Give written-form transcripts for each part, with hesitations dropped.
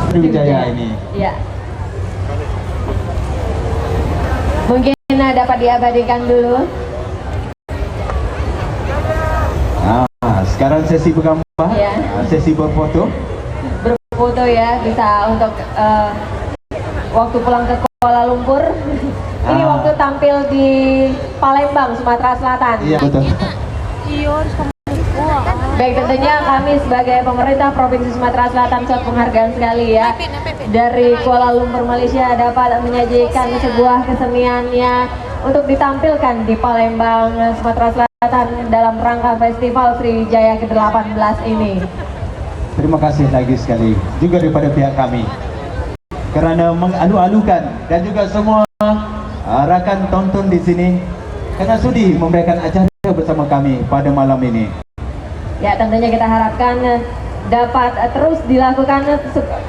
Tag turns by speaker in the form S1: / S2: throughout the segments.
S1: Sriwijaya ini.
S2: Iya. Mungkin dapat diabadikan dulu.
S1: Nah, sekarang sesi bergambar,
S2: Ya.
S1: sesi berfoto.
S2: Berfoto ya, bisa untuk waktu pulang ke Kuala Lumpur. Ini waktu tampil di Palembang, Sumatera Selatan.
S1: Iya betul.
S2: Baik, tentunya kami sebagai pemerintah Provinsi Sumatera Selatan suatu penghargaan sekali ya. Dari Kuala Lumpur, Malaysia dapat menyajikan sebuah keseniannya untuk ditampilkan di Palembang, Sumatera Selatan dalam rangka Festival Sriwijaya ke-18 ini.
S1: Terima kasih lagi sekali juga daripada pihak kami kerana mengalu-alukan dan juga semua rakan tonton di sini karena sudi memberikan acara bersama kami pada malam ini.
S2: Ya, tentunya kita harapkan dapat terus dilakukan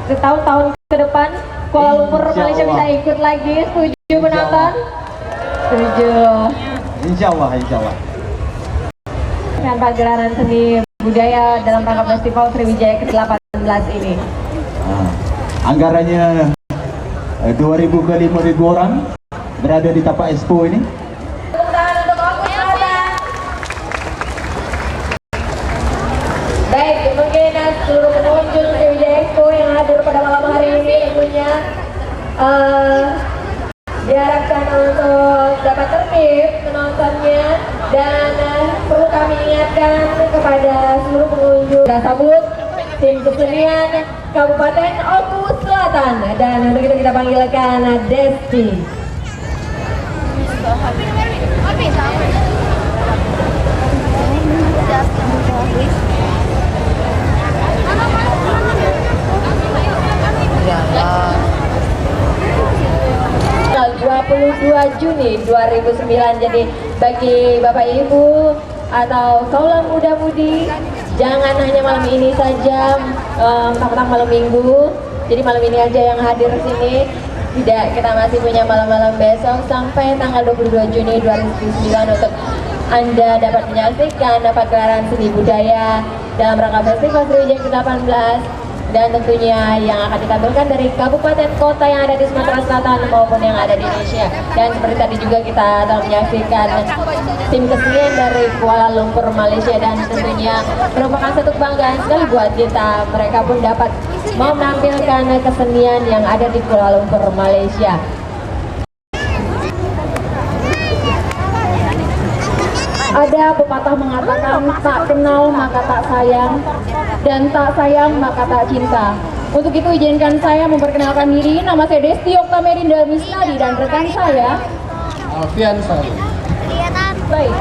S2: tahun-tahun ke depan. Kuala Lumpur, Malaysia bisa ikut lagi. Setuju penonton? Setuju.
S1: Insya Allah, insya Allah.
S2: Dengan pagelaran seni budaya dalam rangka Festival Sriwijaya ke-18 ini.
S1: Anggarannya 2.000 ke 5.000 orang berada di tapak expo ini.
S2: Baik, mungkin seluruh pengunjung Sriwijaya Expo yang hadir pada malam hari ini tentunya diharapkan untuk dapat tertib menontonnya dan perlu kami ingatkan kepada seluruh pengunjung. Kita sambut tim kesenian Kabupaten Oku Selatan dan untuk itu kita panggilkan Desti. Tanggal 22 Juni 2009. Jadi bagi Bapak Ibu atau kaula muda-mudi, jangan hanya malam ini saja, mentang-mentang malam Minggu. Jadi malam ini aja yang hadir sini. Tidak, kita masih punya malam-malam besok sampai tanggal 22 Juni 2009 untuk Anda dapat menyaksikan gelaran seni budaya dalam rangka Festival Sriwijaya ke-18 dan tentunya yang akan ditampilkan dari kabupaten kota yang ada di Sumatera Selatan maupun yang ada di Indonesia. Dan seperti tadi juga kita telah menyaksikan tim kesenian dari Kuala Lumpur, Malaysia, dan tentunya merupakan satu kebanggaan sekali buat kita. Mereka pun dapat menampilkan kesenian yang ada di Kuala Lumpur, Malaysia. Ada pepatah mengatakan tak kenal maka tak sayang dan tak sayang maka tak cinta. Untuk itu izinkan saya memperkenalkan diri. Nama saya Desti Oktamerinda Misnadi dan rekan saya
S3: Alfian Sari.
S2: baik,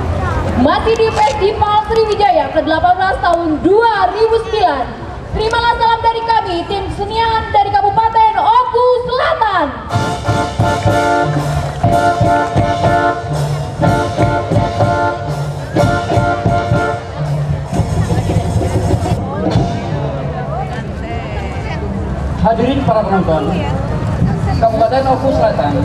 S2: masih di Festival Sriwijaya ke-18 tahun 2009. Terimalah salam dari kami, tim kesenian dari Kabupaten Oku Selatan.
S3: Hadirin para penonton, Kabupaten Oku Selatan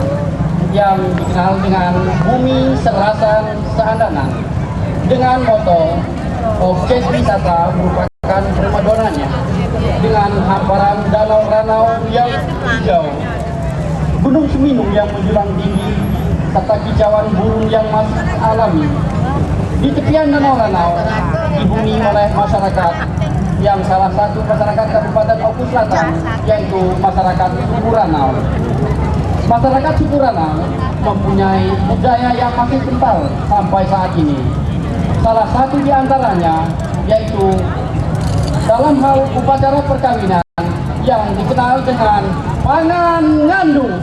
S3: yang dikenal dengan bumi serasan seandanan dengan moto objek wisata merupakan primadonanya dengan hamparan danau-danau yang hijau, gunung Seminung yang menjulang tinggi serta kicauan burung yang masih alami. Di tepian danau-danau dihuni oleh masyarakat yang salah satu masyarakat Kabupaten Oku Selatan yaitu masyarakat Suku Ranau. Masyarakat Suku Ranau mempunyai budaya yang masih kental sampai saat ini. Salah satu di antaranya yaitu dalam hal upacara perkawinan yang dikenal dengan pangan ngandung.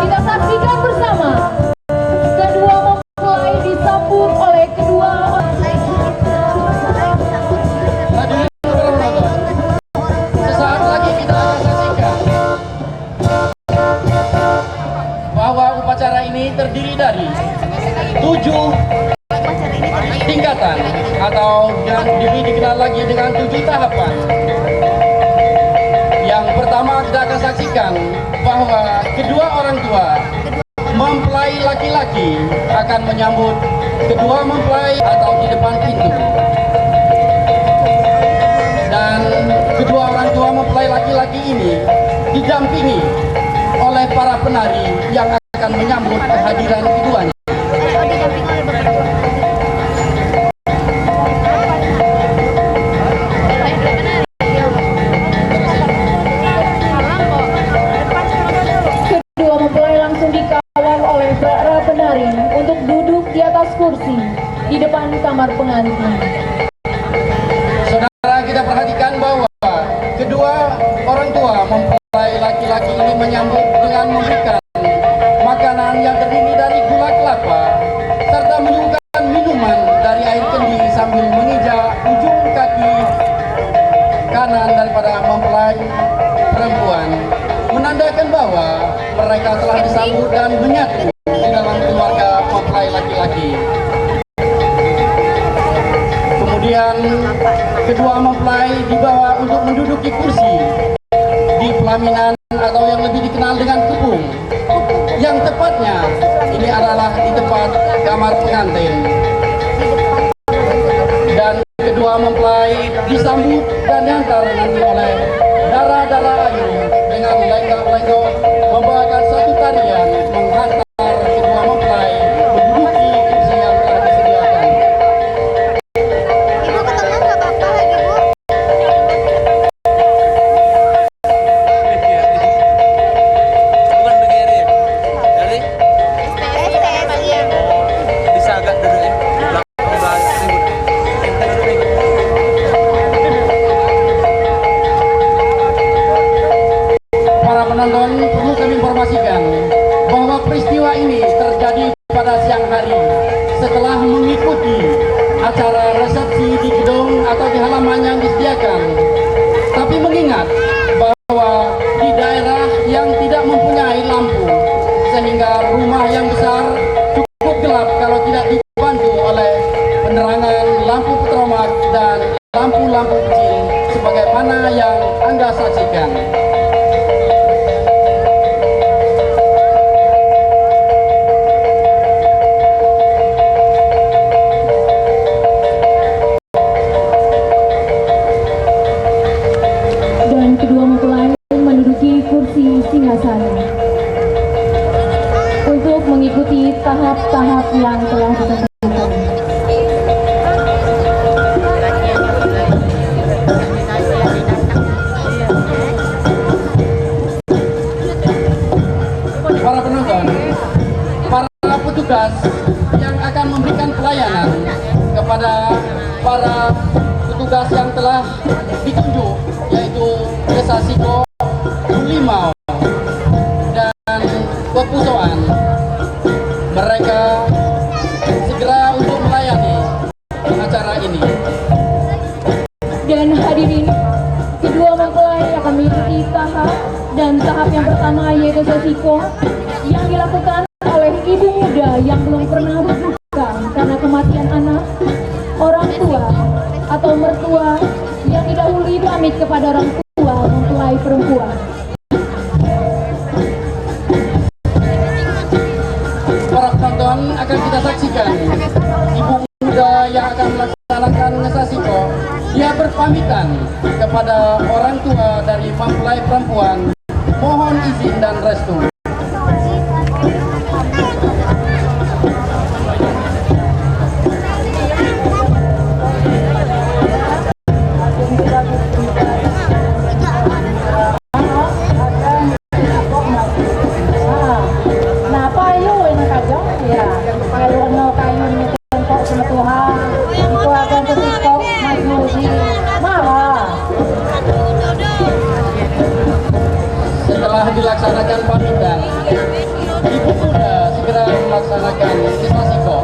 S2: Kita saksikan bersama
S3: acara ini terdiri dari 7 tingkatan atau yang dikenal lagi dengan 7 tahapan. Yang pertama kita akan saksikan bahwa kedua orang tua mempelai laki-laki akan menyambut kedua mempelai atau di depan pintu. Dan kedua orang tua mempelai laki-laki ini didampingi oleh para penari yang akan menyambut kehadiran keduanya.
S2: Kedua mempelai langsung dikawal oleh para penari untuk duduk di atas kursi di depan kamar pengantin.
S3: Saudara, kita perhatikan bahwa kedua orang tua mempelai laki-laki ini menyambut dengan memberikan makanan yang terdiri dari gula kelapa serta menyuguhkan minuman dari air kendi sambil menginjak ujung kaki kanan daripada mempelai perempuan, menandakan bahwa mereka telah disambut dan menyatu di dalam keluarga mempelai laki-laki. Kemudian kedua mempelai dibawa untuk menduduki kursi di pelaminan atau yang lebih dikenal dengan kebun. Yang tepatnya ini adalah di tempat kamar pengantin. Dan kedua mempelai disambut dan diantar nanti oleh dara-dara ayu dengan lenggak-lenggok membawakan satu tarian menghantar kedua mempelai menduduki kursi yang telah disediakan.
S4: Ibu ketemu nggak apa-apa lagi, Bu?
S5: Bukan begini dari
S4: STS, iya.
S5: bisa agak duduk ya. Belakang bahas ribut. Kita duduk nih.
S3: Para penonton, perlu kami informasikan bahwa peristiwa ini terjadi pada siang hari setelah mengikuti acara resepsi di gedung atau di halaman yang disediakan. Tapi mengingat bahwa di daerah yang tidak mempunyai lampu, sehingga rumah yang besar cukup gelap kalau tidak dibantu oleh penerangan lampu petromak dan lampu-lampu kecil sebagaimana yang Anda saksikan.
S2: Dan kedua mempelai menduduki kursi singgasana untuk mengikuti tahap-tahap yang telah ditentukan.
S3: Para penonton, para petugas yang akan memberikan pelayanan kepada para petugas yang telah ditunjuk, yaitu Desa Siko, Limau, dan Pepusoan. Mereka segera untuk melayani acara ini.
S2: Dan hadirin, kedua mempelai akan mengikuti tahap yang pertama yaitu sesiko yang dilakukan oleh ibu muda yang belum pernah berduka karena kematian anak, orang tua atau mertua yang didahului pamit kepada orang tua mempelai perempuan.
S3: Para penonton, akan kita saksikan ibu muda yang akan melaksanakan ngesasiko. Dia berpamitan kepada orang tua dari mempelai perempuan, mohon izin dan restu.
S2: Nah, payo ini kajo ya. Payo no kayo ni tempo sama Tuhan. Itu akan sesiko maju di malah.
S3: Setelah dilaksanakan pamitan, ibu muda segera melaksanakan ngesasiko.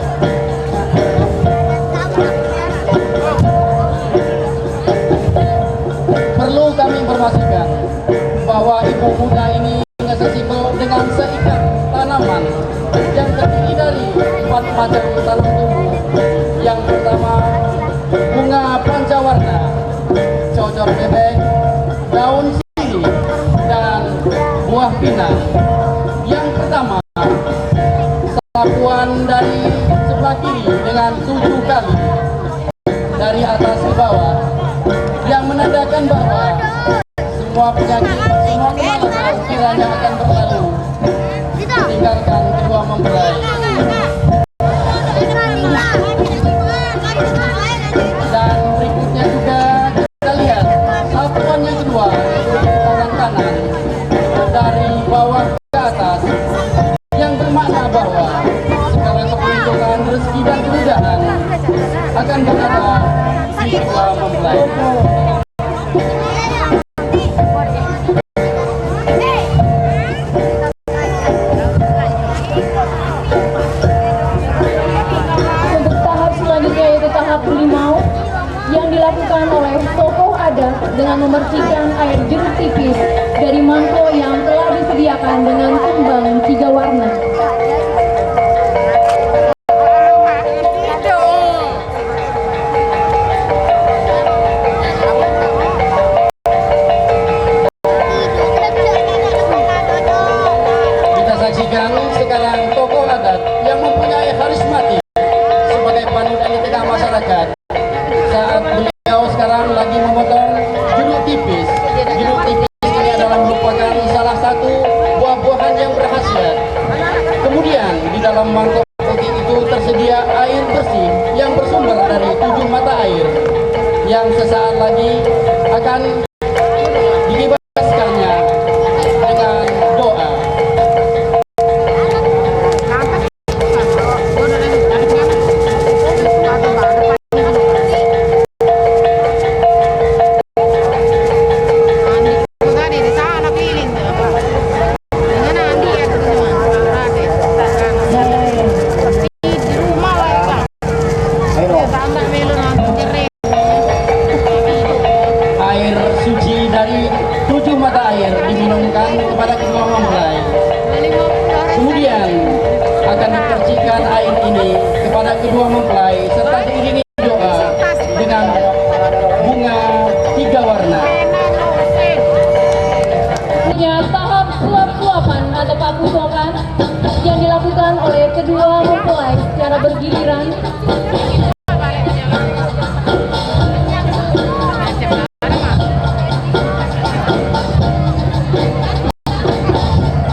S3: Perlu kami informasikan bahwa ibu muda ini ngesasiko dengan seikat tanah tanaman yang terdiri dari 4 macam tanam tumbuh. Yang pertama, bunga pancawarna, cocor bebek, daun sirih, dan buah pinang. Yang pertama, sapuan dari sebelah kiri dengan 7 kali dari atas ke bawah, yang menandakan bahwa semua penyakit, semua kemalasan kiranya akan berlalu. Tinggalkan kedua mempelai. Dan berikutnya juga kita lihat sapuan yang kedua, tangan kanan dari bawah ke atas, yang bermakna bahwa segala keberuntungan, rezeki dan kemudahan akan berada di kedua mempelai.
S2: Untuk tahap selanjutnya yaitu tahap limau yang dilakukan oleh tokoh adat dengan memercikan air jeruk tipis dari mangkok yang telah disediakan dengan tumbang 3 warna.
S3: Kita saksikan sekarang tokoh adat yang mempunyai karismatik sebagai panutan di tengah masyarakat saat beliau sekarang lagi memotong jeruk tipis. Jeruk tipis ini adalah merupakan salah satu buah-buahan yang berkhasiat. Kemudian di dalam mangkok putih itu tersedia air bersih yang bersumber dari 7 mata air yang sesaat lagi akan dibebaskannya dengan doa. Air suci dari 7 mata air diminumkan kepada kedua mempelai. Kemudian akan dipercikan air ini kepada kedua mempelai serta diiringi doa dengan bunga 3 warna.
S2: Tahap suap-suapan atau pakusokan yang dilakukan oleh kedua mempelai secara bergiliran.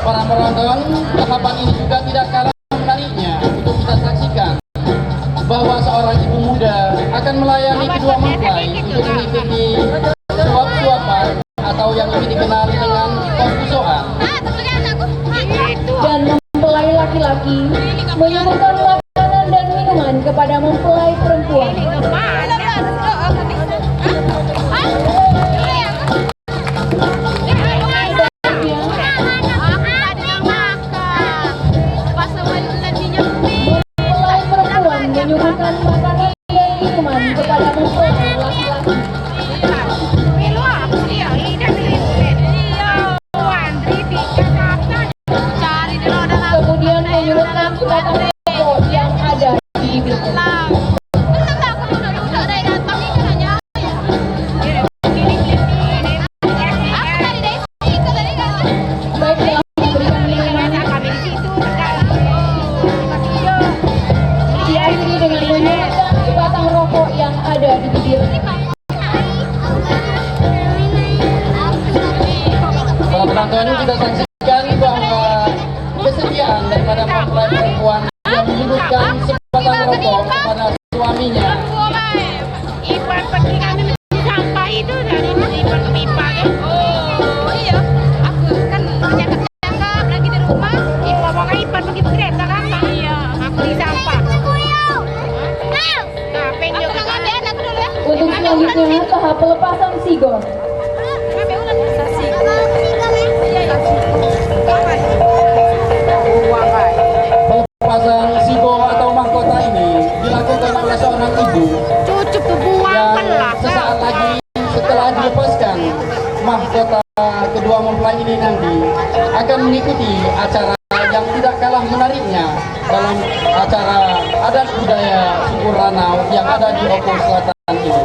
S3: Para penonton, tahapan ini juga tidak kalah menariknya untuk kita saksikan bahwa seorang ibu muda akan melayani kedua mempelai untuk mengikuti suap-suapan atau yang lebih dikenal dengan konkusoan.
S2: Dan mempelai laki-laki menyuguhkan makanan dan minuman kepada mempelai perempuan. Mempelai perempuan menyuguhkan makanan dan minuman kepada mempelai laki-laki. Kemudian menyuguhkan sebatang rokok yang ada di bibirnya. Baiklah, diberikan minuman. Diakhiri dengan menyuguhkan sebatang rokok yang ada di bibirnya.
S3: Para penonton, kita saksikan bahwa kesetiaan daripada mempelai perempuan yang menyuguhkan sebatang rokok kepada suaminya.
S4: Ipan pergi kami mencari sampah itu dari Ipan ke pipa kan? Oh iya, aku kan cakap-cakap lagi di rumah. Ipan mau ke Ipan pergi kereta kan? Iya, aku di sampah. Nah, penjok ke sana.
S2: Untuk selanjutnya tahap pelepasan sigor.
S3: Pelepasan sigo atau mahkota ini dilakukan oleh seorang ibu
S4: Cucuk tuh buang
S3: yang
S4: lah.
S3: sesaat lagi setelah dilepaskan mahkota kedua mempelai ini nanti akan mengikuti acara yang tidak kalah dalam acara adat budaya suku Ranau yang ada di Opung Selatan ini.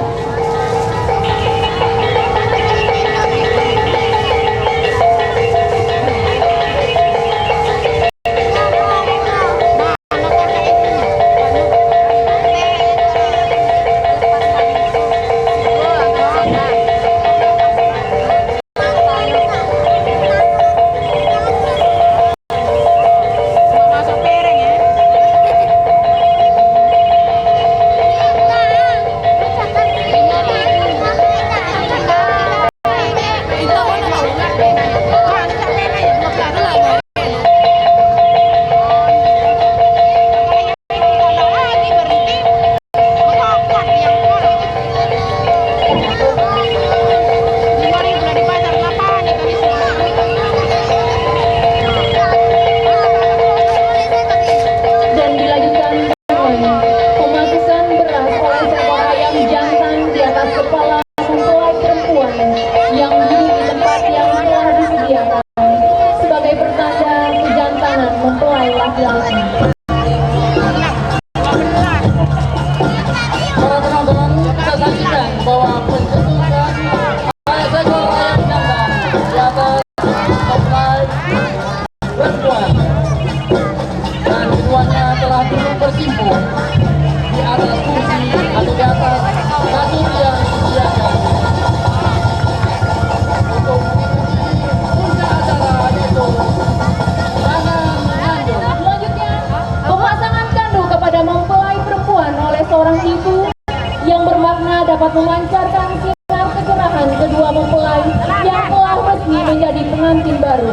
S2: dapat memancarkan sinar kecerahan kedua mempelai yang telah resmi menjadi pengantin baru.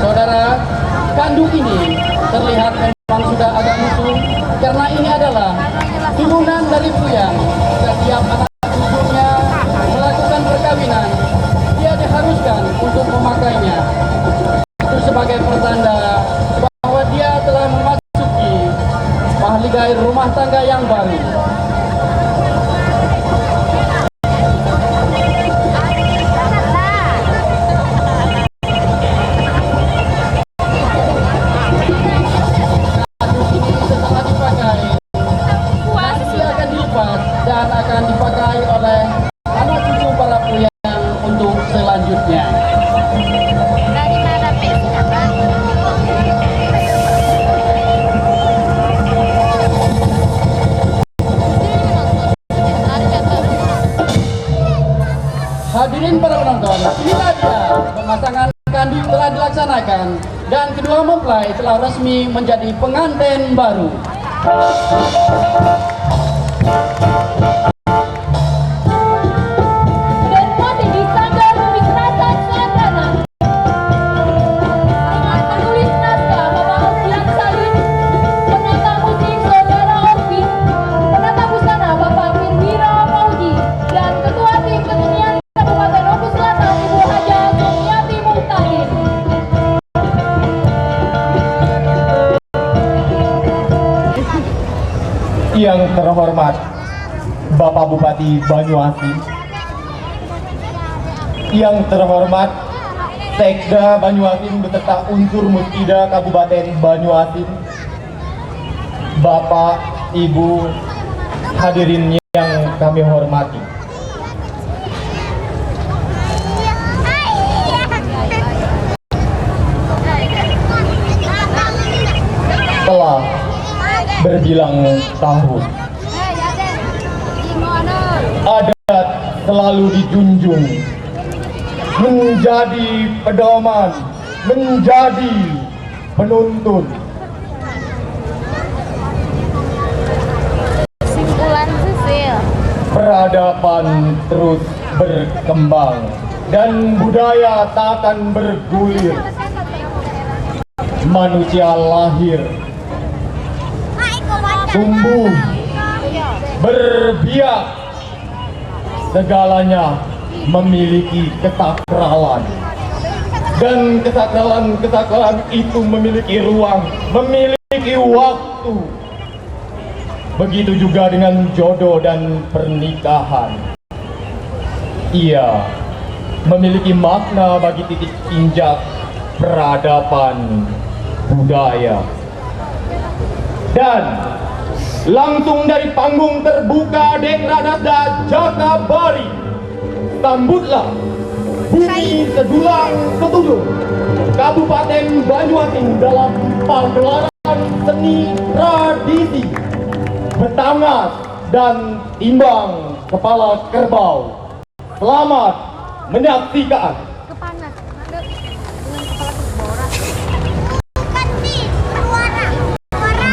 S3: Saudara, kandung ini terlihat memang sudah agak lusuh karena ini adalah turunan dari Puyang. Setiap anak cucunya melakukan perkawinan, dia diharuskan untuk memakainya. Itu sebagai pertanda bahwa dia telah memasuki mahligai rumah tangga yang baru. Dan akan dipakai oleh anak cucu para Puyang untuk selanjutnya. Hadirin para penonton, inilah dia pemasangan kandung telah dilaksanakan dan kedua mempelai telah resmi menjadi pengantin baru.
S1: Yang terhormat Bapak Bupati Banyuasin, yang terhormat Sekda Banyuasin beserta unsur Muspida Kabupaten Banyuasin, Bapak, Ibu, hadirin yang kami hormati. Telah berbilang tahun adat selalu dijunjung, menjadi pedoman, menjadi penuntun.
S4: Simpulan Susil.
S1: Peradaban terus berkembang dan budaya tak akan bergulir. Manusia lahir, tumbuh, berbiak, segalanya memiliki kesakralan. Dan kesakralan itu memiliki ruang, memiliki waktu. Begitu juga dengan jodoh dan pernikahan. Ia memiliki makna bagi titik injak peradaban
S6: budaya. Dan langsung dari panggung terbuka Dekranasda Jakabari, sambutlah Bumi Sedulang Ketujuh Kabupaten Banyuasin dalam pagelaran seni tradisi Betangas dan Timbang Kepala Kerbau. Selamat menyaksikan.
S4: Kepanas. Ada dengan kepala keborak. Bukan sih, suara. Suara.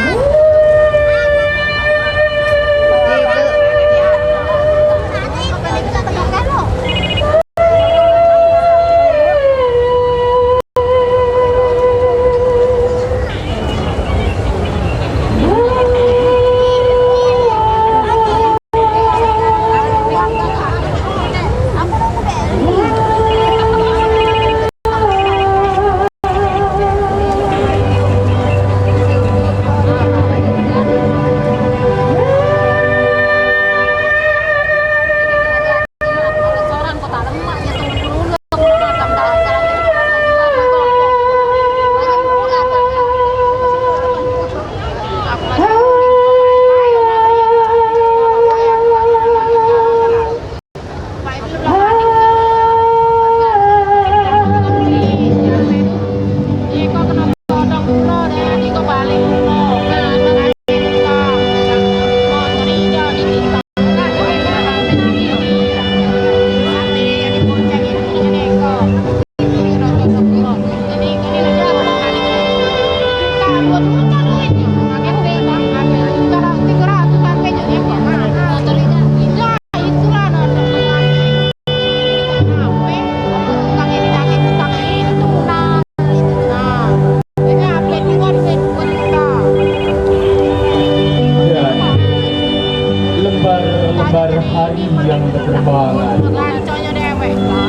S6: hari yang berterbangan,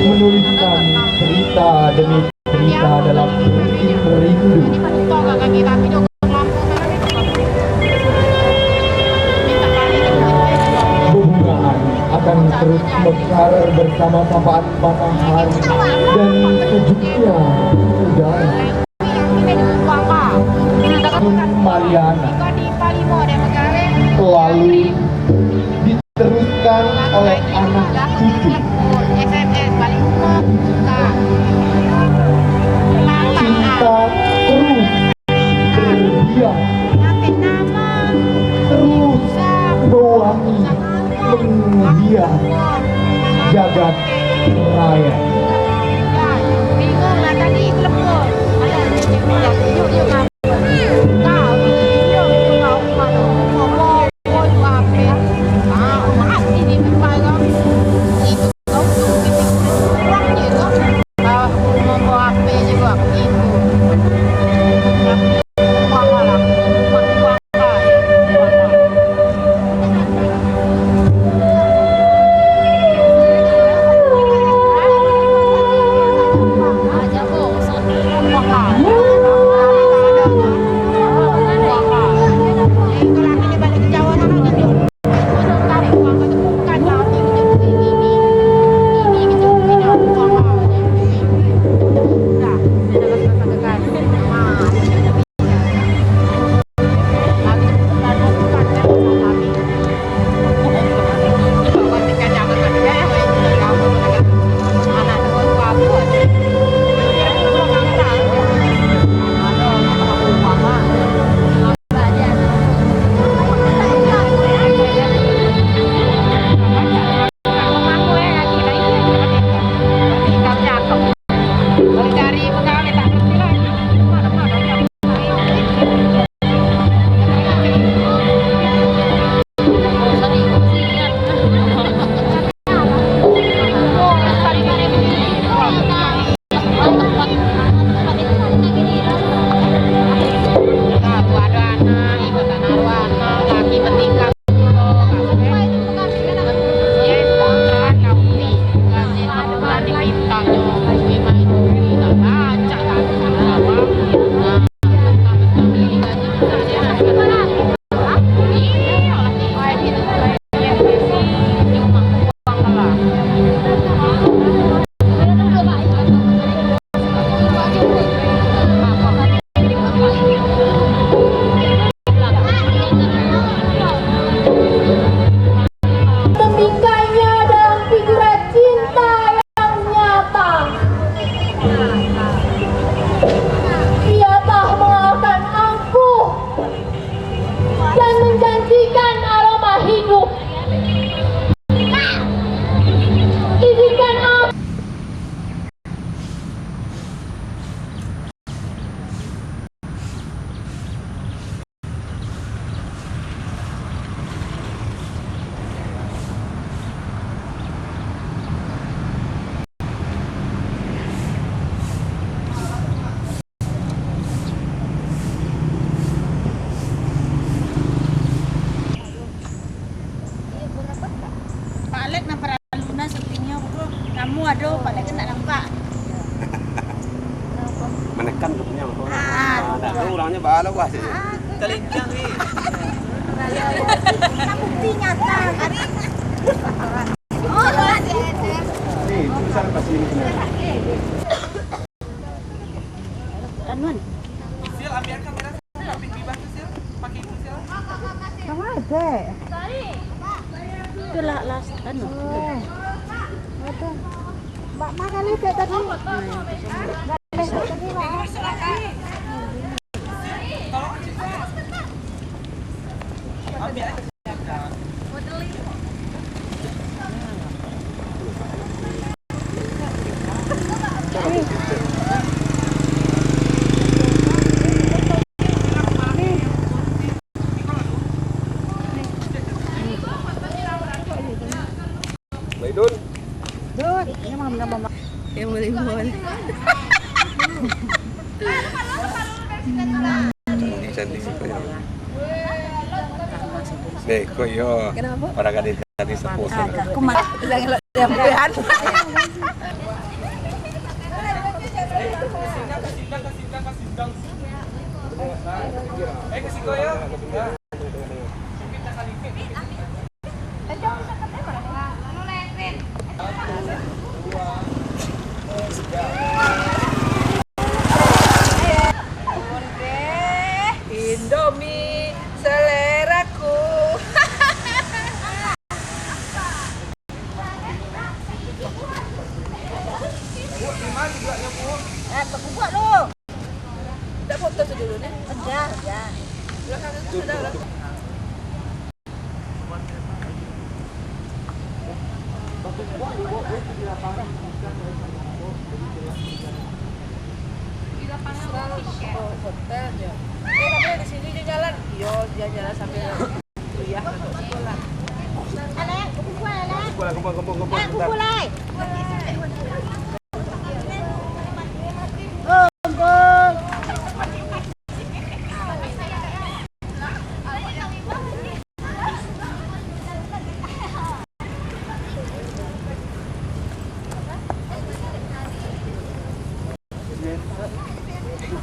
S6: menuliskan cerita demi cerita dalam musik rindu. Bebungaan akan terus mekar bersama sapaan matahari dan sejuknya udara. Mariana selalu diteruskan oleh anak cucu. Cinta terus berbiak, terus mewangi menghias jagat raya.
S5: lawas aja. Talincang ni.
S4: Bukti nyata.
S1: Nih, besar pasti ini benar.
S4: Anuan.
S5: Sil ambil kamera topik bebas tu sil. Pakai itu sil.
S4: Itu lah last anu. Mbak makan ni kayak tadi.
S5: Baidun.
S4: Yang boleh.
S5: Ini cantik sih kau. Deh, kau yo.
S4: Kenapa?
S5: Para gadis sepuh.
S4: Aku mah yang behan.
S5: Kasih kau yo.
S4: Indomie seleraku. Buat lu. Tak foto tu dulu ni. Ya. Belakang tu sudah. Hotel dia. Tapi di sini dia jalan. Yo, dia jalan sampai kuliah atau sekolah. Anak, kumpul anak.
S5: Kumpul.
S4: Kumpul lai.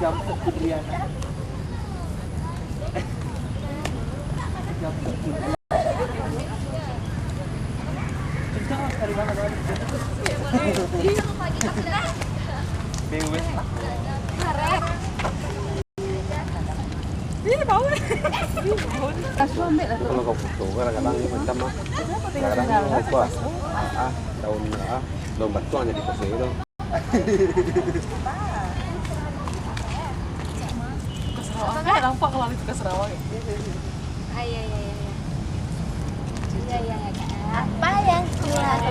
S1: Jam kemudian.
S5: Kalau kau foto kadang-kadang macam mah. Kadang-kadang apa? Daun batuan jadi pose itu.
S4: Nampak kalau itu ke Sarawak. Iya. Apa yang kuat?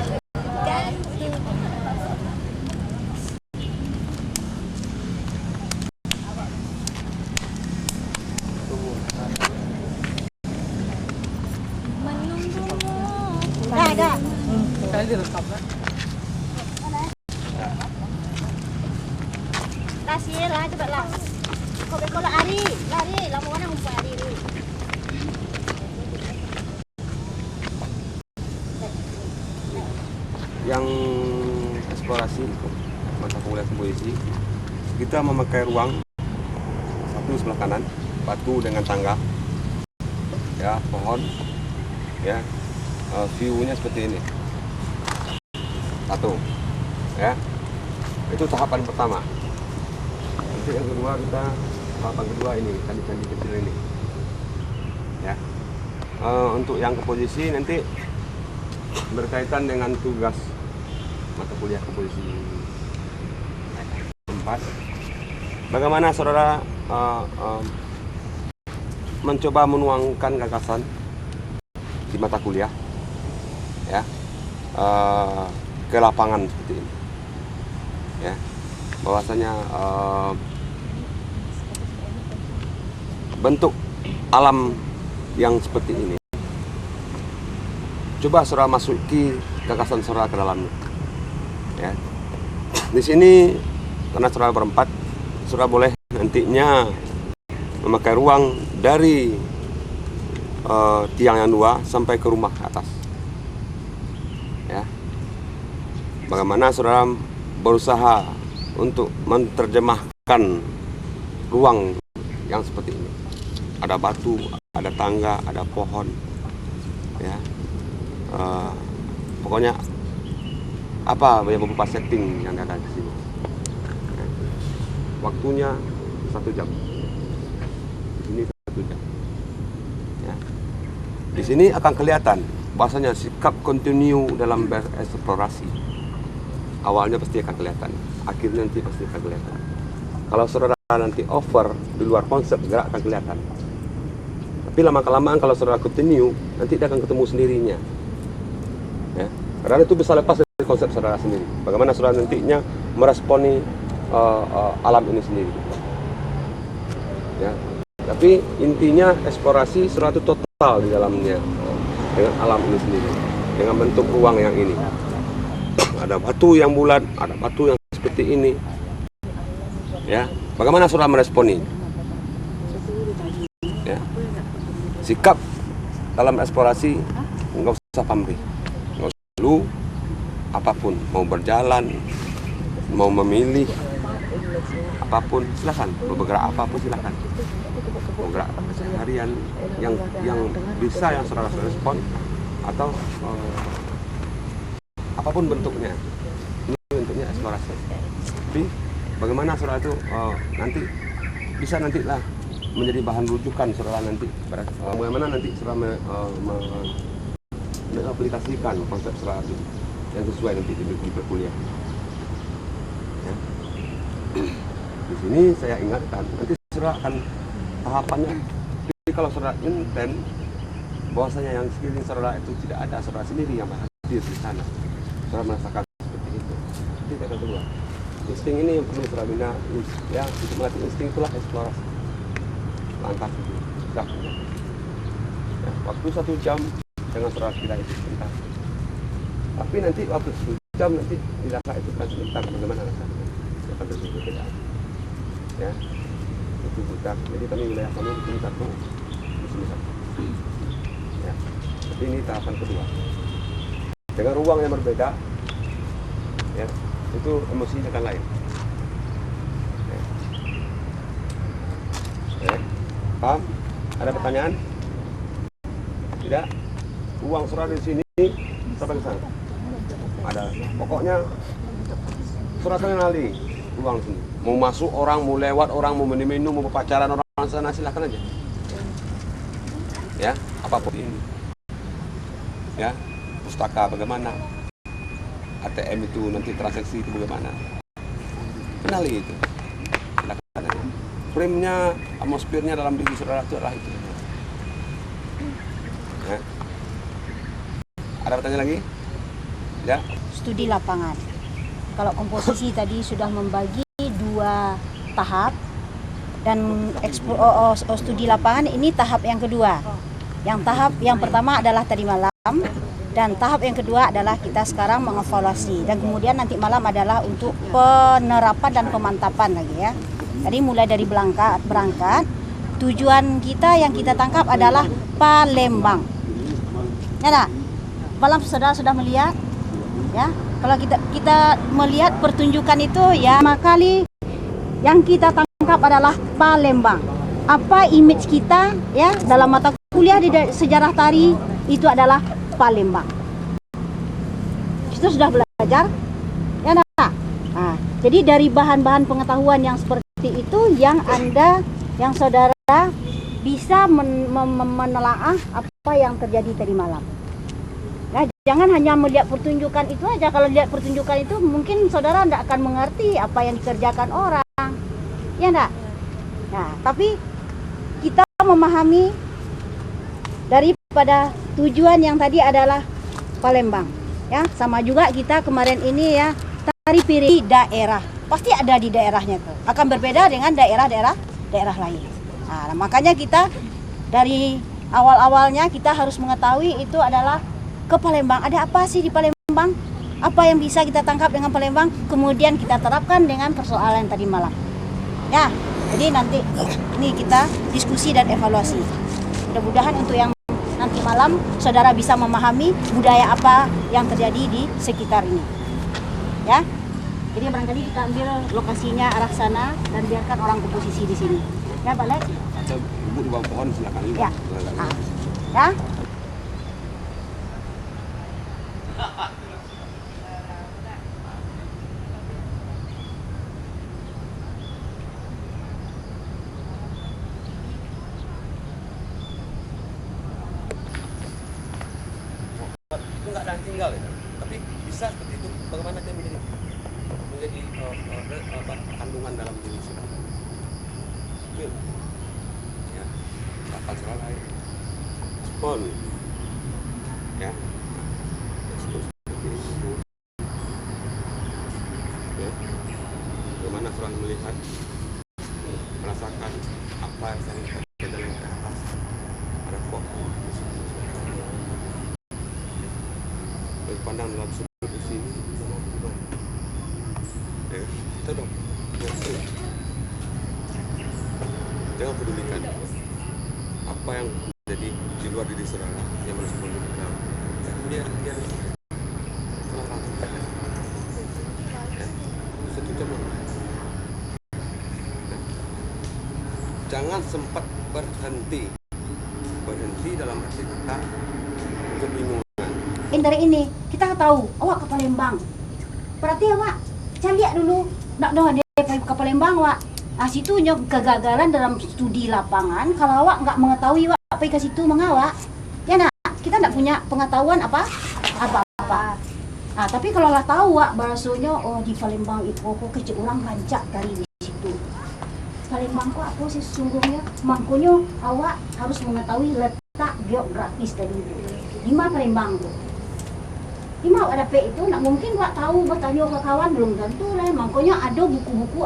S4: Dah.
S3: Kali direkam kan?
S4: Lah, cepat lah. Kau lari, lama mana umpan lari ni.
S5: Yang eksplorasi mata kuliah komposisi, kita memakai ruang satu sebelah kanan, batu dengan tangga, ya pohon, ya view-nya seperti ini, satu, ya itu tahapan pertama. Nanti yang kedua tahapan kedua ini candi-candi kecil ini, ya untuk yang komposisi nanti berkaitan dengan tugas mata kuliah komposisi 4. Bagaimana saudara mencoba menuangkan gagasan di mata kuliah, ya ke lapangan seperti ini, ya bahwasanya bentuk alam yang seperti ini coba saudara masuki gagasan saudara ke dalamnya, ya di sini karena saudara berempat, saudara boleh nantinya memakai ruang dari tiang yang 2 sampai ke rumah atas, ya bagaimana saudara berusaha untuk menerjemahkan ruang yang seperti ini. Ada batu, ada tangga, ada pohon, ya. Pokoknya apa ya, beberapa setting yang ada di sini. Waktunya 1 jam. Di sini 1 jam. Ya. Di sini akan kelihatan bahwasanya sikap kontinu dalam bereksplorasi. Awalnya pasti akan kelihatan, akhirnya nanti pasti akan kelihatan. Kalau saudara nanti over di luar konsep, nggak akan kelihatan. Tapi lama-kelamaan kalau saudara continue, nanti dia akan ketemu sendirinya. Ya. Karena itu bisa lepas dari konsep saudara sendiri. Bagaimana saudara nantinya meresponi alam ini sendiri. Ya. Tapi intinya eksplorasi saudara itu total di dalamnya dengan alam ini sendiri, dengan bentuk ruang yang ini. Ada batu yang bulat, ada batu yang seperti ini. Ya, bagaimana saudara meresponi? Ya. Sikap dalam eksplorasi nggak usah pamrih, nggak usah lu apapun, mau berjalan, mau memilih apapun silakan, mau bergerak apapun silakan, mau gerak harian yang bisa yang saudara respon atau apapun bentuknya, ini bentuknya eksplorasi. Tapi bagaimana saudara itu nanti bisa nantilah menjadi bahan rujukan saudara nanti, bagaimana nanti saudara mengaplikasikan konsep saudara itu yang sesuai nanti di perkuliahan. Ya. Di sini saya ingatkan, nanti saudara akan tahapannya. Jadi kalau saudara intent bahwasanya yang sekeliling saudara itu tidak ada saudara sendiri yang hadir di sana, saudara merasakan seperti itu. Nanti kita keluar. Insting ini yang perlu saudara bina, ya, untuk melatih insting itulah eksplorasi. Langkah itu sudah. Ya, waktu 1 jam dengan saudara tidak itu sebentar. Tapi nanti waktu 1 jam nanti tidak itu kan sebentar, bagaimana rasanya? Akan terjadi beda. Ya, itu juga. Jadi kami wilayah kami di sini 1, di sini 1. Ya, tapi ini tahapan kedua. Dengan ruang yang berbeda, ya, itu emosinya akan lain. Ya. Ya. Paham? Ada pertanyaan? Tidak? Ruang saudara di sini sampai ke sana. Ada. Pokoknya saudara kenali ruang sini. Mau masuk orang, mau lewat orang, mau minum, mau pacaran orang sana, silakan aja. Ya, apapun ini. Ya, pustaka bagaimana? ATM itu nanti transaksi itu bagaimana? Kenali itu. Silakan aja. Frame-nya, atmosfernya dalam diri saudara itu adalah itu. Ya. Ada pertanyaan lagi? Ya.
S7: Studi lapangan. Kalau komposisi tadi sudah membagi 2 tahap dan studi lapangan ini tahap yang kedua. Yang tahap yang pertama adalah tadi malam dan tahap yang kedua adalah kita sekarang mengevaluasi dan kemudian nanti malam adalah untuk penerapan dan pemantapan lagi ya. Tadi mulai dari berangkat, tujuan kita yang kita tangkap adalah Palembang. Ya tak? Malam saudara sudah melihat, ya. Kalau kita melihat pertunjukan itu ya, maka kali yang kita tangkap adalah Palembang. Apa image kita ya dalam mata kuliah di sejarah tari itu adalah Palembang. Itu sudah belajar, ya tak? Nah, jadi dari bahan-bahan pengetahuan yang seperti itu yang saudara bisa menelaah apa yang terjadi tadi malam. Nah, jangan hanya melihat pertunjukan itu aja. Kalau lihat pertunjukan itu mungkin saudara tidak akan mengerti apa yang dikerjakan orang, ya enggak? Nah, tapi kita memahami daripada tujuan yang tadi adalah Palembang, ya. Sama juga kita kemarin ini ya tari piring daerah. Pasti ada di daerahnya tuh. Akan berbeda dengan daerah lain. Nah, makanya kita dari awal-awalnya kita harus mengetahui itu adalah ke Palembang. Ada apa sih di Palembang? Apa yang bisa kita tangkap dengan Palembang? Kemudian kita terapkan dengan persoalan tadi malam. Ya, jadi nanti ini kita diskusi dan evaluasi. Mudah-mudahan untuk yang nanti malam saudara bisa memahami budaya apa yang terjadi di sekitar ini. Ya. Jadi barangkali kita ambil lokasinya arah sana dan biarkan orang komposisi di sini. Ya, Pak Lek.
S5: bisa duduk di bawah pohon silakan.
S7: Ya.
S5: Silakan.
S7: Ah. Ya.
S5: Itu nggak ada tinggal ya, tapi bisa seperti itu. Bagaimana dia menjadi kandungan dalam diri kita. Ya, akan selalu spon, ya, seperti itu. Ya, bagaimana orang melihat, merasakan apa yang saya lihat di dalam atas ada pohon. Berpandang dalam sudut di sini sama gimana? Ya, kita dong. Jangan pedulikan apa yang jadi di luar diri saudara yang merespon di dalam. Dia telah lakukan. Ya, itu coba. Jangan sempat berhenti dalam hati kita kebingungan.
S7: Dari ini kita tahu awak ke Palembang. Berarti awak saya lihat dulu nak dah ada ke Palembang awak. Ah situnya kegagalan dalam studi lapangan kalau awak nggak mengetahui awak apa ke situ mengawak. Ya nak, kita nggak punya pengetahuan apa. Nah, tapi kalau lah tahu awak bahasanya oh di Palembang itu kok kecil orang rancak dari di situ. Palembang kok apa sih sesungguhnya? Makanya awak harus mengetahui letak geografis dari itu. Di mana Palembang tuh? Di mana ada P itu? Nak mungkin awak tahu bertanya ke kawan belum tentu lah. Makanya ada buku-buku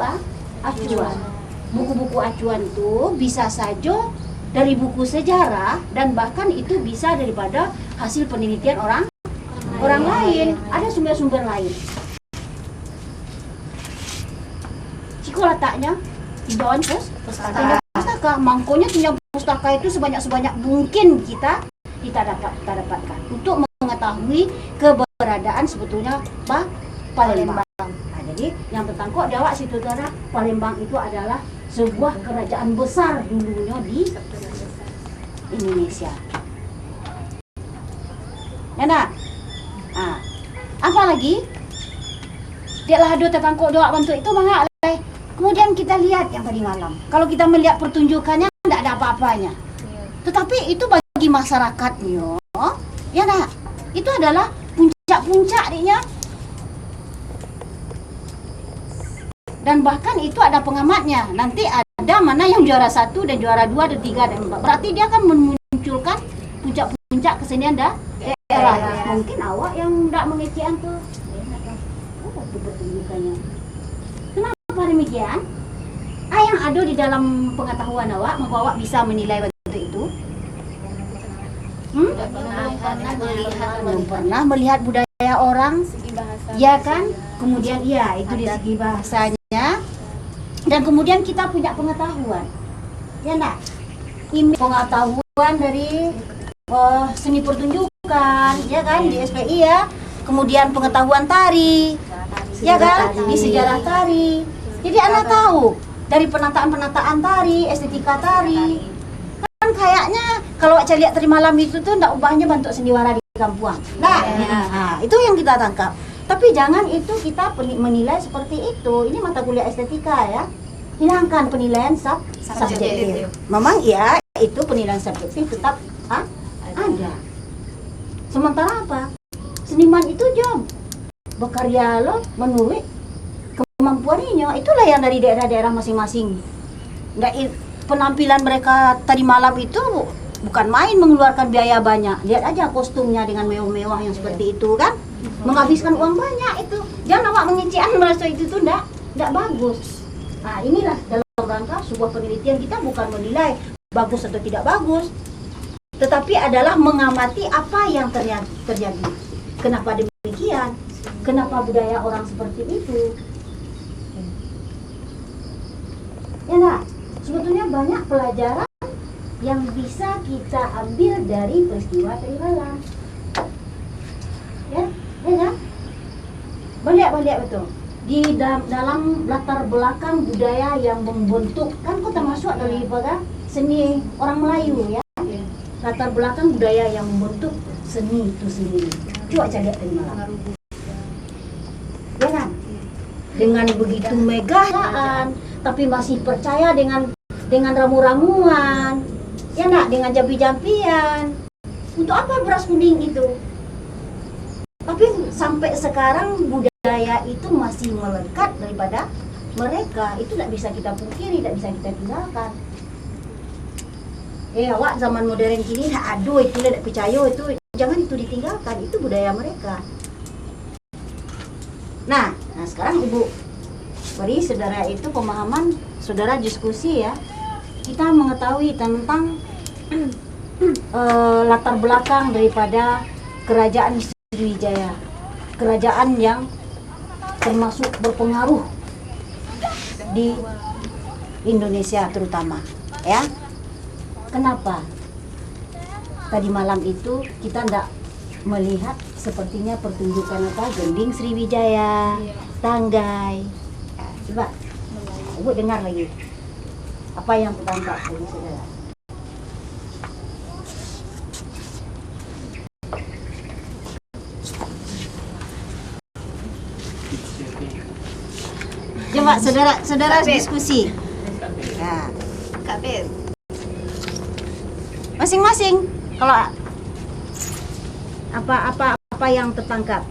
S7: acuan. Buku-buku acuan itu bisa saja dari buku sejarah dan bahkan itu bisa daripada hasil penelitian orang lain. Ada sumber-sumber lain. Ciko letaknya di daun pustaka. Makanya punya pustaka itu sebanyak mungkin kita dapatkan untuk mengetahui keberadaan sebetulnya Palembang. Nah, jadi yang tentang kok Dawak situ darah Palembang itu adalah sebuah kerajaan besar dulunya di Indonesia. Ya nak? Nah, apa lagi? Dia lah ada tentang kok Dawak bentuk itu mangga. Kemudian kita lihat yang tadi malam. Kalau kita melihat pertunjukannya tidak ada apa-apanya. Tetapi itu bagi masyarakatnya, ya nak, itu adalah puncak-puncak dia. Dan bahkan itu ada pengamatnya. Nanti ada mana yang juara 1 dan juara 2 dan 3 dan 4. Berarti dia akan memunculkan puncak-puncak kesenian daerah. Mungkin awak yang tidak mengecewakan tuh. Oh, itu pertunjukannya. Kenapa demikian? Yang ada di dalam pengetahuan awak, maka awak bisa menilai bentuk itu. Belum pernah melihat budaya orang, ya kan? Kemudian iya itu di segi bahasanya, dan kemudian kita punya pengetahuan, ya nak? Ini pengetahuan dari seni pertunjukan, ya kan? Di SPI ya. Kemudian pengetahuan tari, ya kan? Di sejarah tari. Jadi anak tahu dari penataan tari, estetika tari. Kan kayaknya kalau saya lihat tari malam itu tuh ndak ubahnya bentuk sendiwara di kampung. Nah, itu yang kita tangkap. Tapi jangan itu kita menilai seperti itu. Ini mata kuliah estetika ya. Hilangkan penilaian subjektif. Memang ya itu penilaian subjektif tetap ada. Sementara apa? Seniman itu jam berkarya loh menurut kemampuannya. Itulah yang dari daerah-daerah masing-masing. Penampilan mereka tadi malam itu bukan main mengeluarkan biaya banyak. Lihat aja kostumnya dengan mewah-mewah yang seperti itu kan. Menghabiskan uang banyak itu. Jangan awak mengecewakan merasa itu tuh enggak bagus. Nah, inilah dalam rangka sebuah penelitian kita bukan menilai bagus atau tidak bagus. Tetapi adalah mengamati apa yang terjadi. Kenapa demikian? Kenapa budaya orang seperti itu? Ya nah, sebetulnya banyak pelajaran yang bisa kita ambil dari peristiwa tadi malam. Ya kan? Balik betul. Di dalam latar belakang budaya yang membentuk, kan kok termasuk dari seni orang Melayu ya. Latar belakang budaya yang membentuk seni itu sendiri. Coba cari lihat tadi malam. Ya kan? Dengan begitu megahan, tapi masih percaya dengan ramu-ramuan, ya nak, dengan jampi-jampian. Untuk apa beras kuning itu? Tapi sampai sekarang budaya itu masih melekat daripada mereka. Itu tidak bisa kita pungkiri, tidak bisa kita tinggalkan. Awak zaman modern kini aduh itu tidak percaya, itu jangan, itu ditinggalkan, itu budaya mereka. Nah sekarang Ibu beri saudara itu pemahaman, saudara diskusi ya. Kita mengetahui tentang latar belakang daripada kerajaan Sriwijaya, kerajaan yang termasuk berpengaruh di Indonesia terutama ya. Kenapa tadi malam itu kita tidak melihat sepertinya pertunjukan gending Sriwijaya, tanggai. Nah, coba Ibu dengar lagi apa yang tertangkap dari saudara. Coba saudara diskusi. Nah,
S4: Kak Beb.
S7: masing-masing kalau apa yang tertangkap.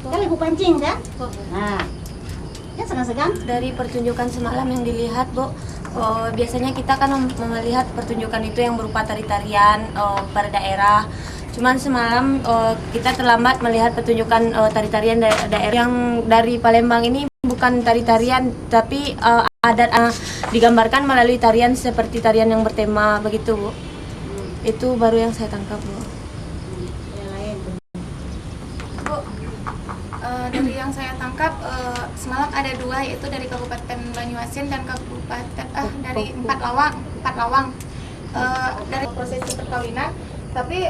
S7: Kali Ibu pancing kan? Nah, ya segan-segan.
S8: Dari pertunjukan semalam yang dilihat, Bu, biasanya kita kan melihat pertunjukan itu yang berupa tari-tarian pada daerah. Cuman semalam kita terlambat melihat pertunjukan tari-tarian daerah yang dari Palembang ini. Bukan tari-tarian, tapi adat digambarkan melalui tarian seperti tarian yang bertema begitu, Bu. Itu baru yang saya tangkap, Bu.
S9: Bu, dari yang saya tangkap semalam ada dua, yaitu dari Kabupaten Banyuasin dan dari Empat Lawang. Dari prosesi perkawinan, tapi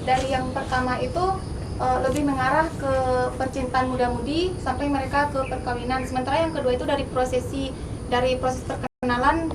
S9: dari yang pertama itu lebih mengarah ke percintaan muda-mudi sampai mereka ke perkawinan. Sementara yang kedua itu dari proses perkenalan.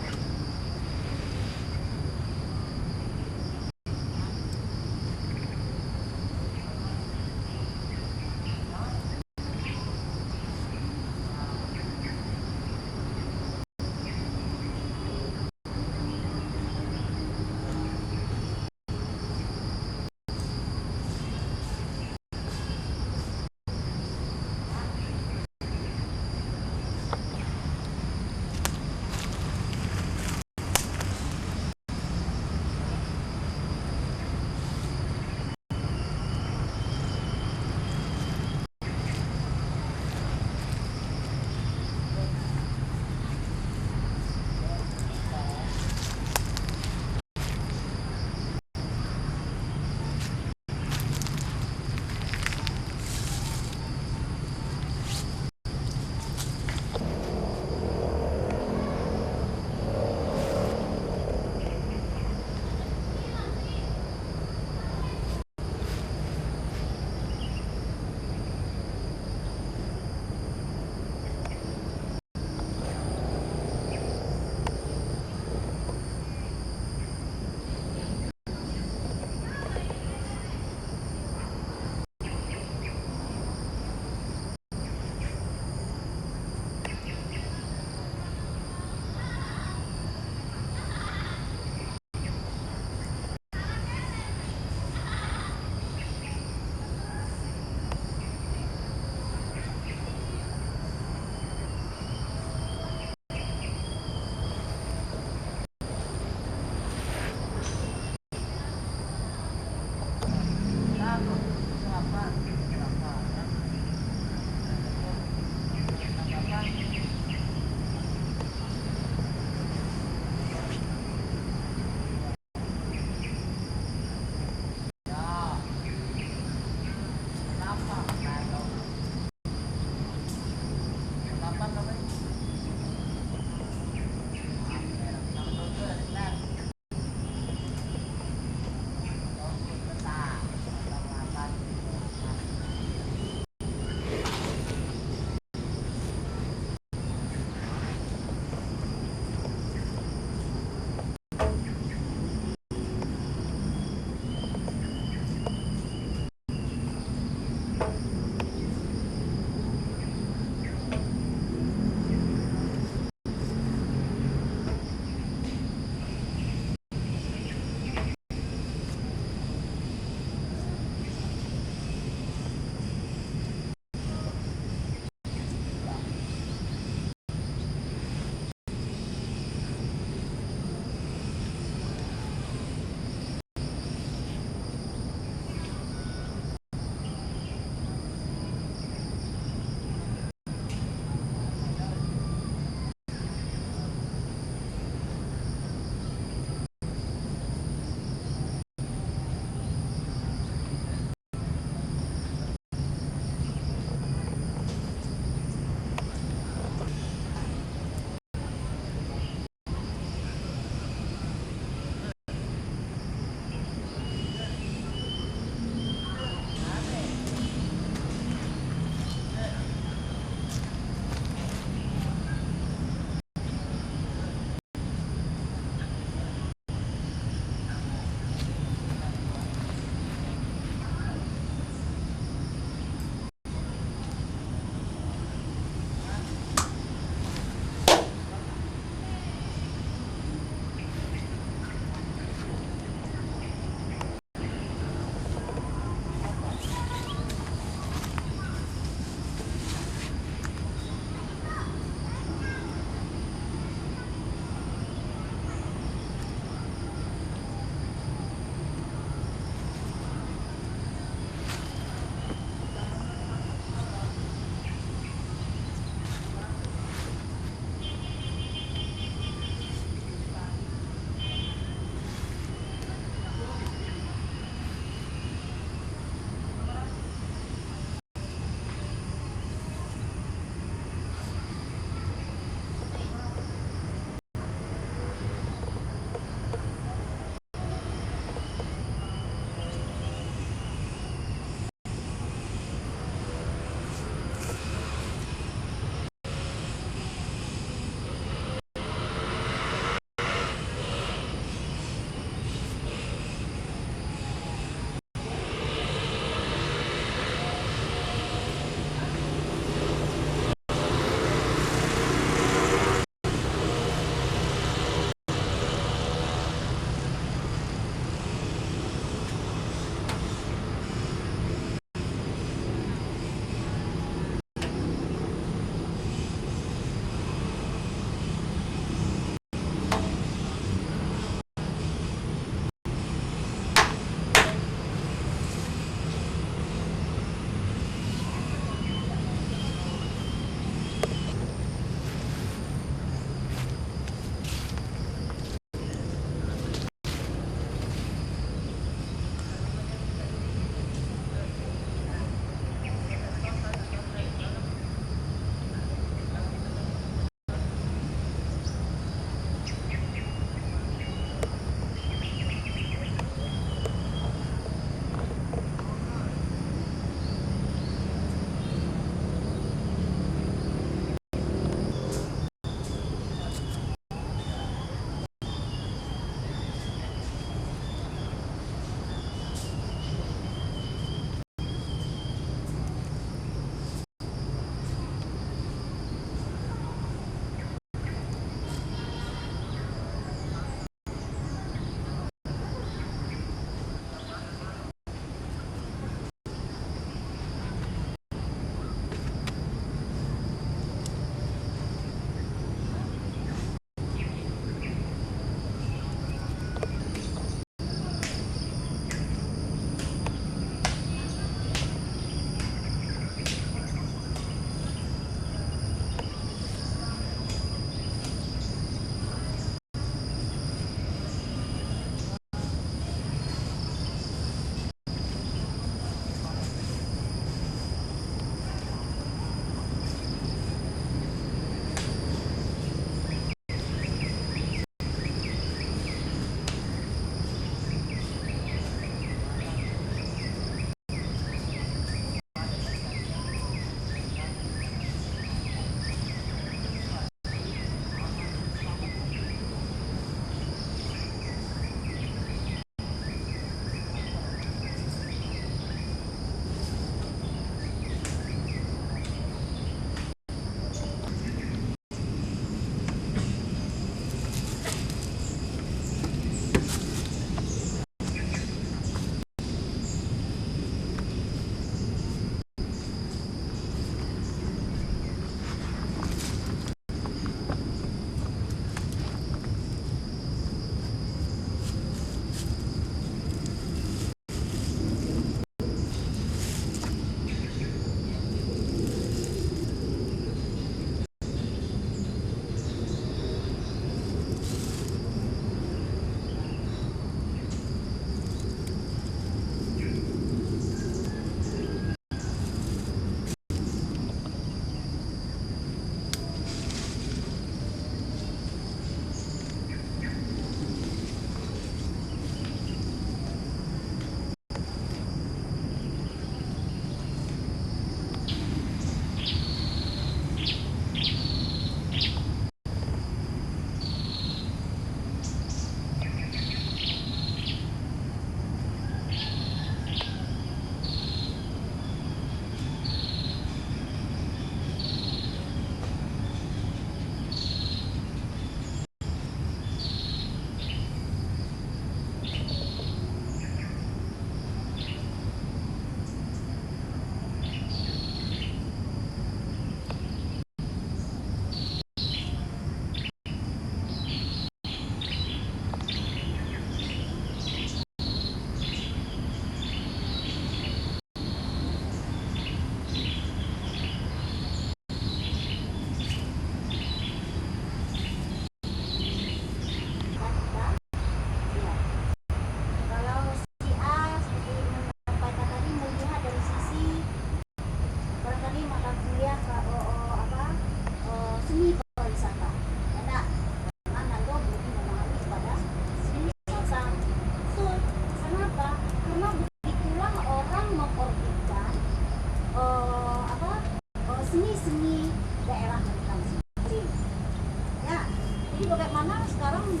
S7: sekarang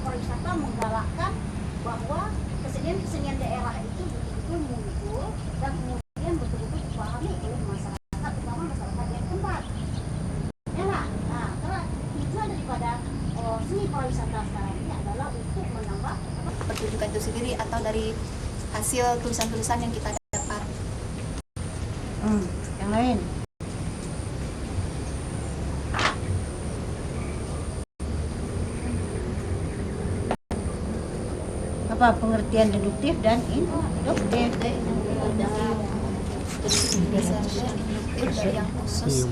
S7: pariwisata menggalakkan bahwa kesenian-kesenian daerah itu betul-betul muncul dan kemudian betul-betul dipahami oleh masyarakat, terutama masyarakat yang tempat. Ya nggak? Nah, karena tujuan daripada seni pariwisata sekarang ini adalah untuk menambah
S9: pertunjukan itu sendiri atau dari hasil tulisan-tulisan yang kita dapat.
S7: Yang lain. Apa pengertian deduktif dan induktif?
S9: Yang khusus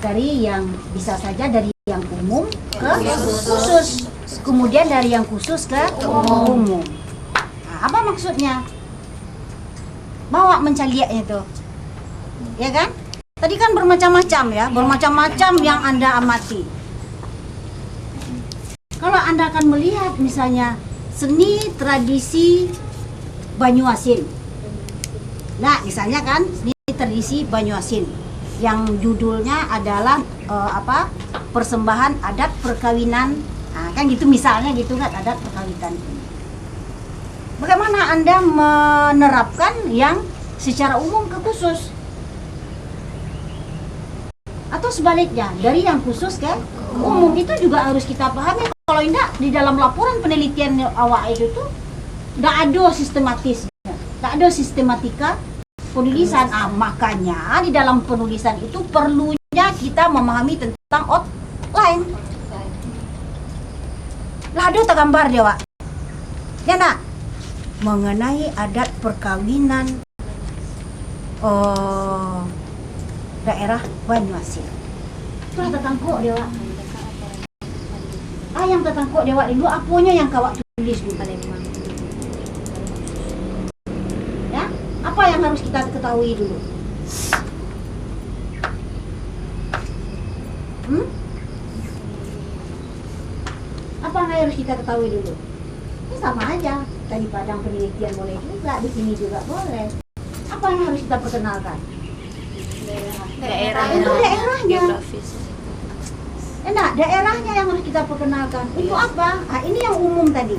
S7: dari yang bisa saja dari yang umum ke khusus, kemudian dari yang khusus ke umum. Nah, apa maksudnya? Bawa mencaliaknya itu, ya kan? Tadi kan bermacam-macam ya, bermacam-macam yang Anda amati. Kalau Anda akan melihat misalnya seni tradisi Banyuasin. Nah, misalnya kan seni tradisi Banyuasin yang judulnya adalah persembahan adat perkawinan. Nah, kan gitu misalnya gitu kan, adat perkawinan. Bagaimana Anda menerapkan yang secara umum ke khusus? Atau sebaliknya, dari yang khusus ke umum, itu juga harus kita pahami. Kalau tidak, di dalam laporan penelitian awak itu tuh tidak ada sistematisnya, tidak ada sistematika penulisan. Makanya di dalam penulisan itu perlunya kita memahami tentang outline. Lah ada tak gambar dia, Wak? Ya nak? Mengenai adat perkawinan daerah Banyuasin. Itulah tertangkuk dia, Wak. Yang tertangkuk dia, Wak, dulu apanya yang kawak tulis dulu? Ya? Apa yang harus kita ketahui dulu? Apa yang harus kita ketahui dulu? Ini sama aja. Tadi padang penelitian boleh juga, di sini juga boleh. Apa yang harus kita perkenalkan?
S8: Daerah
S7: Itu daerahnya. Enak, daerahnya yang harus kita perkenalkan. Itu apa? Ini yang umum tadi.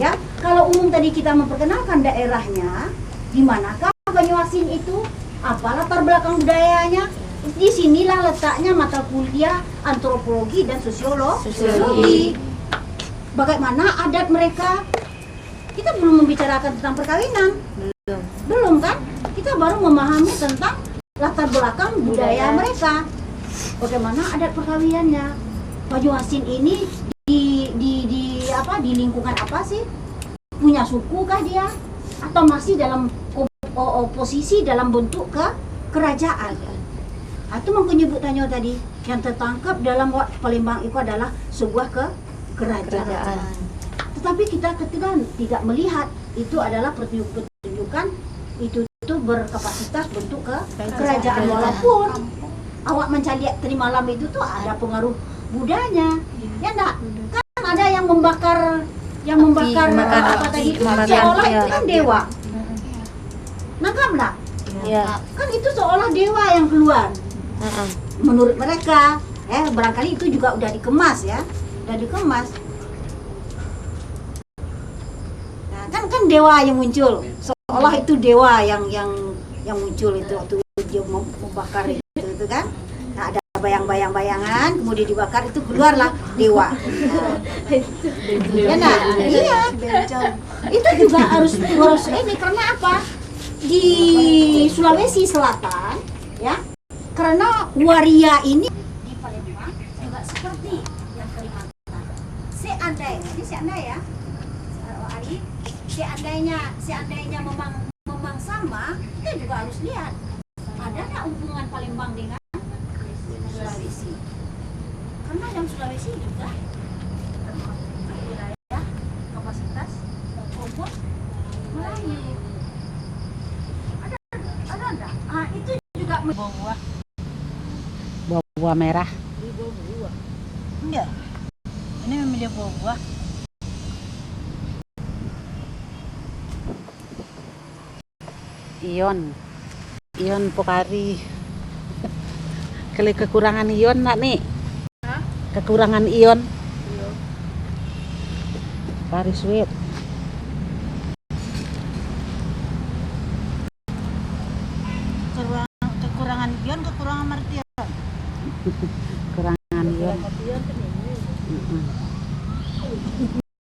S7: Ya, kalau umum tadi kita memperkenalkan daerahnya, di manakah Banyuasin itu? Apa latar belakang budayanya? Di sinilah letaknya mata kuliah antropologi dan sosiologi. Bagaimana adat mereka? Kita belum membicarakan tentang perkawinan. Belum kan? Kita baru memahami tentang latar belakang budaya mereka. Bagaimana adat perkawinannya? Banyuasin ini di lingkungan apa sih? Punya suku kah dia? Atau masih dalam posisi dalam bentuk kerajaan? Itu menyebutannya tadi yang tertangkap dalam Palembang itu adalah sebuah kerajaan. Tetapi kita ketika tidak melihat itu adalah pertunjukan itu berkapasitas bentuk kerajaan, walaupun awak mencaliak teri malam itu tuh ada pengaruh budanya, ya enggak? Kan ada yang membakar apa tadi, seolah itu kan dewa. Nangkap enggak?
S8: Ya.
S7: Kan itu seolah dewa yang keluar. Menurut mereka, barangkali itu juga udah dikemas ya, udah dikemas. Nah, kan dewa yang muncul, seolah itu dewa yang muncul itu waktu dia membakar itu kan. Nah, ada bayang-bayangan, kemudian dibakar, itu keluarlah dewa. Ya nah, iya. Itu juga harus ini karena apa? Di Sulawesi Selatan, ya. Karena waria ini di Palembang juga seperti yang Kalimantan. Seandainya memang sama, kita juga harus lihat ada nggak hubungan Palembang dengan Sulawesi. Karena yang Sulawesi juga wilayah kapasitas umur Melayu. Ada enggak? Itu juga
S10: buah merah.
S7: buah. Enggak. Ini memilih buah.
S10: Ion pokari. Kalau kekurangan ion nak nih.
S7: kekurangan ion. Very sweet. Kekurangan ion, kekurangan martian. Kekurangan ion.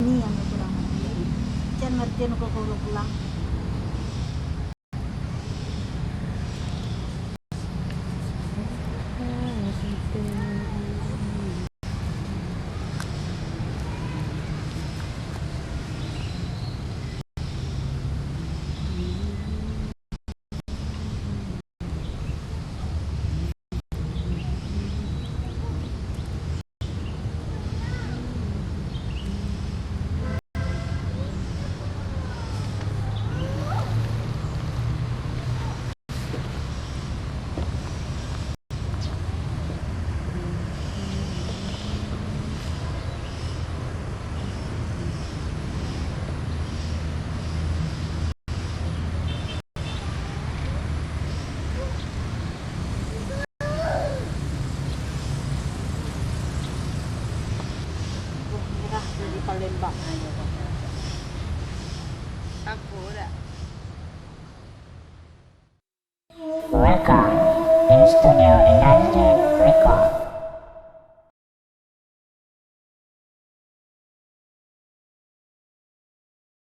S7: Ini yang kekurangan ion. Jangan martian kok pulang. Dari Palembang aja Pak. Aku udah.
S10: Welcome in Studio Enlightenment Record.